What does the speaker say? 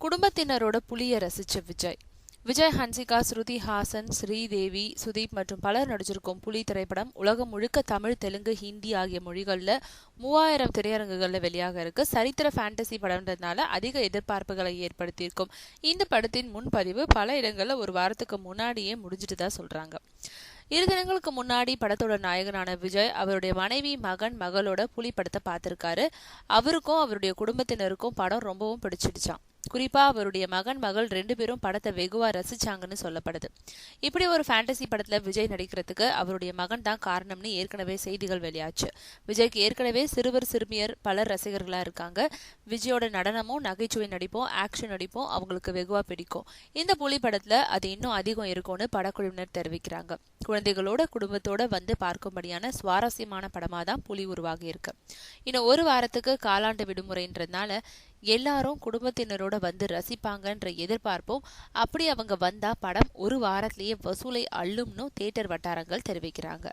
குடும்பத்தினரோட புலியை ரசிச்ச விஜய் ஹன்சிகா, ஸ்ருதி ஹாசன், ஸ்ரீதேவி, சுதீப் மற்றும் பலர் நடிச்சிருக்கும் புலி திரைப்படம் உலகம் முழுக்க தமிழ், தெலுங்கு, ஹிந்தி ஆகிய மொழிகள்ல 3000 திரையரங்குகள்ல வெளியாக இருக்கு. சரித்திர ஃபேண்டசி படம்ன்றதுனால அதிக எதிர்பார்ப்புகளை ஏற்படுத்தியிருக்கும். இந்த படத்தின் முன்பதிவு பல இடங்கள்ல ஒரு வாரத்துக்கு முன்னாடியே முடிஞ்சிட்டு தான் சொல்றாங்க. 2 தினங்களுக்கு முன்னாடி படத்தோட நாயகனான விஜய் அவருடைய மனைவி, மகன், மகளோட புலி படத்தை பார்த்திருக்காரு. அவருக்கும் அவருடைய குடும்பத்தினருக்கும் படம் ரொம்பவும் பிடிச்சிடுச்சான். குறிப்பா அவருடைய மகன், மகள் 2 பேரும் படத்தை வெகுவா ரசிச்சாங்கன்னு சொல்லப்படுது. இப்படி ஒரு ஃபேண்டசி படத்துல விஜய் நடிக்கிறதுக்கு அவருடைய மகன் தான் காரணம்னு ஏற்கனவே செய்திகள் வெளியாச்சு. விஜய்க்கு ஏற்கனவே சிறுவர் சிறுமியர் பலர் ரசிகர்களா இருக்காங்க. விஜயோட நடனமும், நகைச்சுவை நடிப்பும், ஆக்ஷன் நடிப்பும் அவங்களுக்கு வெகுவா பிடிக்கும். இந்த புலி படத்துல அது இன்னும் அதிகம் இருக்கும்னு படக்குழுவினர் தெரிவிக்கிறாங்க. குழந்தைகளோட குடும்பத்தோட வந்து பார்க்கும்படியான சுவாரஸ்யமான படமா தான் புலி உருவாகி இருக்கு. இன்னும் ஒரு வாரத்துக்கு காலாண்டு விடுமுறைன்றதுனால எல்லாரும் குடும்பத்தினரோட வந்து ரசிப்பாங்கன்ற எதிர்பார்ப்போம். அப்படி அவங்க வந்தா படம் ஒரு வாரத்திலேயே வசூலை அள்ளும்னு தியேட்டர் வட்டாரங்கள் தெரிவிக்கிறாங்க.